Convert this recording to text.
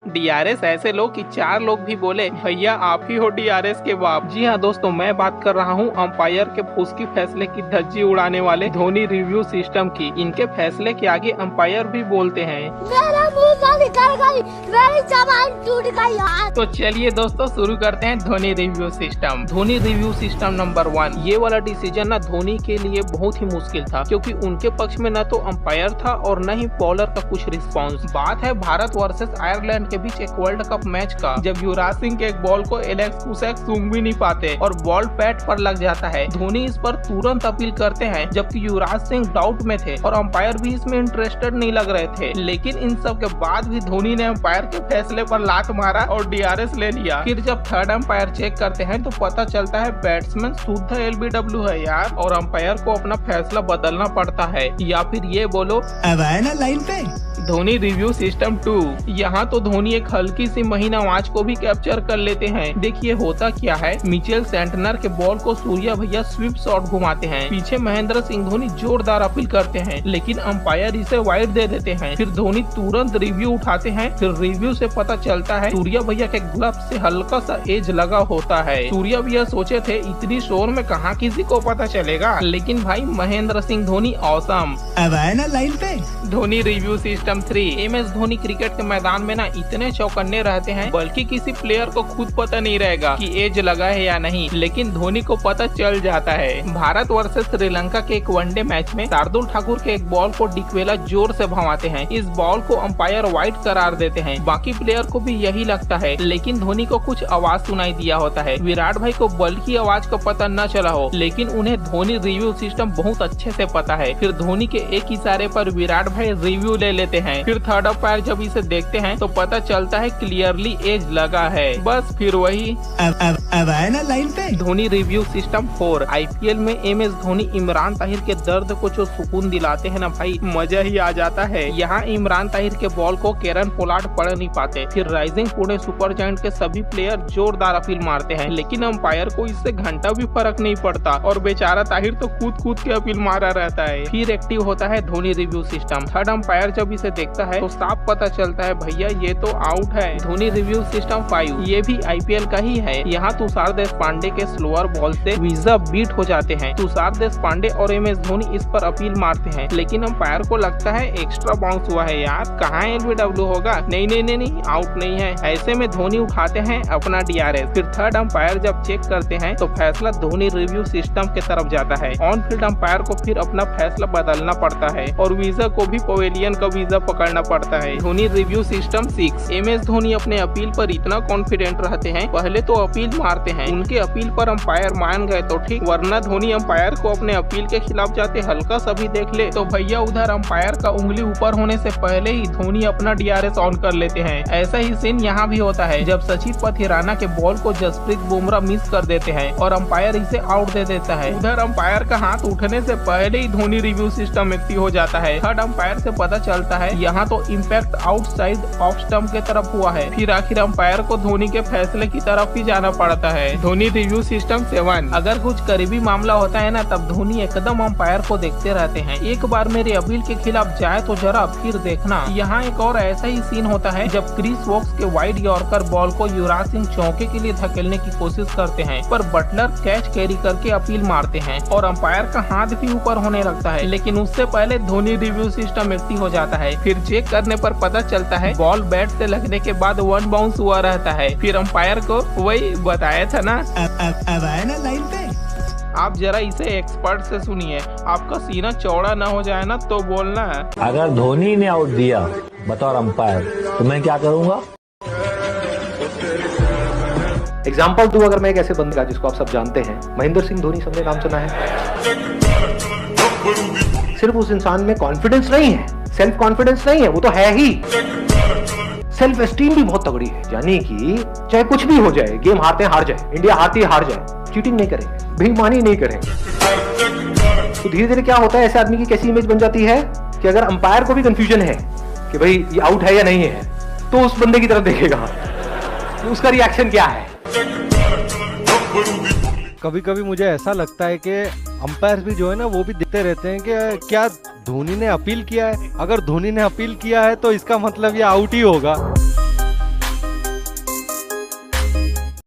DRS ऐसे लोग कि 4 लोग भी बोले भैया आप ही हो डीआरएस के बाप। जी हाँ दोस्तों, मैं बात कर रहा हूँ अंपायर के फुसकी फैसले की धज्जी उड़ाने वाले धोनी रिव्यू सिस्टम की। इनके फैसले के आगे अंपायर भी बोलते हैं। मेरा मुंह निकल गई, मेरी जबान टूट गई यार। तो चलिए दोस्तों शुरू करते हैं Dhoni review system. Dhoni review system number 1। ये वाला डिसीजन ना धोनी के लिए बहुत ही मुश्किल था, क्योंकि उनके पक्ष में न तो अंपायर था और न ही बॉलर का कुछ रिस्पॉन्स। बात है भारत वर्सेस आयरलैंड के बीच एक वर्ल्ड कप मैच का, जब युवराज सिंह के एक बॉल को एलेक्स कुसैक सूंघ भी नहीं पाते और बॉल पैड पर लग जाता है। धोनी इस पर तुरंत अपील करते हैं, जबकि युवराज सिंह डाउट में थे और अंपायर भी इसमें इंटरेस्टेड नहीं लग रहे थे। लेकिन इन सब के बाद भी धोनी ने अंपायर के फैसले पर लात मारा और डीआरएस ले लिया। फिर जब थर्ड अंपायर चेक करते हैं तो पता चलता है बैट्समैन शुद्ध एलबीडब्ल्यू है यार, और अंपायर को अपना फैसला बदलना पड़ता है। या फिर ये बोलो अब आए ना लाइन पे। Dhoni review system 2। यहाँ तो धोनी एक हल्की सी महीना आवाज को भी कैप्चर कर लेते हैं। देखिए होता क्या है, मिचेल सेंटनर के बॉल को सूर्या भैया स्वीप शॉट घुमाते हैं। पीछे महेंद्र सिंह धोनी जोरदार अपील करते हैं, लेकिन अंपायर इसे वाइड दे देते हैं। फिर धोनी तुरंत रिव्यू उठाते हैं। फिर रिव्यू से पता चलता है सूर्या भैया के ग्लव से हल्का सा एज लगा होता है। सूर्या भैया सोचे थे इतनी शोर में कहाँ किसी को पता चलेगा, लेकिन भाई महेंद्र सिंह धोनी औसम। अब आए ना लाइन पे। Dhoni review system 3। MS Dhoni cricket के मैदान में ना इतने चौकन्ने रहते हैं, बल्कि किसी प्लेयर को खुद पता नहीं रहेगा कि एज लगा है या नहीं, लेकिन धोनी को पता चल जाता है। भारत वर्सेस श्रीलंका के एक वनडे मैच में शार्दुल ठाकुर के एक बॉल को डिकवेला जोर से भगाते हैं। इस बॉल को अंपायर वाइड करार देते हैं। बाकी प्लेयर को भी यही लगता है, लेकिन धोनी को कुछ आवाज सुनाई दिया होता है। विराट भाई को बॉल की आवाज का पता न चला हो, लेकिन उन्हें धोनी रिव्यू सिस्टम बहुत अच्छे से पता है। फिर धोनी के एक इशारे पर विराट भाई रिव्यू ले लेते हैं। फिर थर्ड अंपायर जब इसे देखते हैं तो पता चलता है क्लियरली एज लगा है। बस फिर वही अब आए ना लाइन पे। Dhoni review system 4। आईपीएल में MS धोनी इमरान ताहिर के दर्द को जो सुकून दिलाते हैं ना भाई, मजा ही आ जाता है। यहाँ इमरान ताहिर के बॉल को केरन पोलार्ड पढ़ नहीं पाते। फिर राइजिंग पुणे सुपर जायंट के सभी प्लेयर जोरदार अपील मारते हैं, लेकिन अंपायर को इससे घंटा भी फर्क नहीं पड़ता और बेचारा ताहिर तो कूद के अपील मारा रहता है। फिर एक्टिव होता है Dhoni review system. Third umpire जब इसे देखता है तो साफ पता चलता है भैया ये तो आउट है। Dhoni review system 5। ये भी आईपीएल का ही है। यहाँ तुषार देशपांडे के स्लोअर बॉल से वीजा बीट हो जाते हैं। तुषार देशपांडे और MS धोनी इस पर अपील मारते हैं, लेकिन अंपायर को लगता है एक्स्ट्रा बाउंस हुआ है यार, कहाँ एलबीडब्ल्यू होगा। नहीं, आउट नहीं है। ऐसे में धोनी उठाते हैं अपना डीआरएस। फिर थर्ड अंपायर जब चेक करते हैं तो फैसला धोनी रिव्यू सिस्टम के तरफ जाता है। ऑन फील्ड अंपायर को फिर अपना फैसला बदलना पड़ता है और वीजा को भी पवेलियन का वीजा पकड़ना पड़ता है। Dhoni review system 6। MS Dhoni अपने अपील पर इतना कॉन्फिडेंट रहते हैं, पहले तो अपील मारते हैं। उनके अपील पर अंपायर मान गए तो ठीक, वरना धोनी अंपायर को अपने अपील के खिलाफ जाते हल्का सा भी देख ले तो भैया उधर अंपायर का उंगली ऊपर होने से पहले ही धोनी अपना डीआरएस ऑन कर लेते हैं। ऐसा ही सीन यहाँ भी होता है, जब सचिन पथिराना के बॉल को जसप्रीत बुमराह मिस कर देते हैं और अंपायर इसे आउट दे देता है। उधर अंपायर का हाथ उठने से पहले ही धोनी रिव्यू सिस्टम एक्टिव हो जाता है। थर्ड अंपायर से पता चलता है यहाँ तो इम्पैक्ट आउटसाइड ऑफ स्टंप के तरफ हुआ है। फिर आखिर अंपायर को धोनी के फैसले की तरफ ही जाना पड़ता है। Dhoni review system 7। अगर कुछ करीबी मामला होता है ना, तब धोनी एकदम अंपायर को देखते रहते हैं। एक बार मेरे अपील के खिलाफ जाए तो जरा फिर देखना। यहाँ एक और ऐसा ही सीन होता है, जब क्रिस वोक्स के वाइड यॉर्कर बॉल को युवराज सिंह चौके के लिए धकेलने की कोशिश करते हैं, पर बटलर कैच कैरी करके अपील मारते हैं और अंपायर का हाथ भी ऊपर होने लगता है, लेकिन उससे पहले धोनी रिव्यू सिस्टम एक्टिव हो जाता है। फिर चेक करने पर पता चलता है बॉल बैट से लगने के बाद 1 बाउंस हुआ रहता है। फिर अंपायर को वही बताया था ना। अब आए ना लाइन पे। आप जरा इसे एक्सपर्ट से सुनिए, आपका सीना चौड़ा ना हो जाए ना तो बोलना है। अगर धोनी ने आउट दिया बतौर अंपायर तो मैं क्या करूंगा। एग्जाम्पल दूं अगर मैं एक ऐसे बंदे का जिसको आप सब जानते हैं, महेंद्र सिंह धोनी, सबने नाम सुना है। सिर्फ उस इंसान में कॉन्फिडेंस नहीं है, सेल्फ कॉन्फिडेंस नहीं है, वो तो है ही। सेल्फ एस्टीम भी बहुत तगड़ी है, यानी कि चाहे कुछ भी हो जाए, गेम हारते हार जाए, इंडिया हारती हार जाए, चीटिंग नहीं करेंगे, बेईमानी नहीं करेंगे। तो धीरे धीरे क्या होता है, ऐसे आदमी की कैसी इमेज बन जाती है कि अगर अंपायर को भी कंफ्यूजन है कि भाई ये आउट है या नहीं है, तो उस बंदे की तरफ देखेगा, तो उसका रिएक्शन क्या है। कभी कभी मुझे ऐसा लगता है कि अंपायर भी जो है ना वो भी देखते रहते हैं कि क्या धोनी ने अपील किया है। अगर धोनी ने अपील किया है तो इसका मतलब ये आउट ही होगा।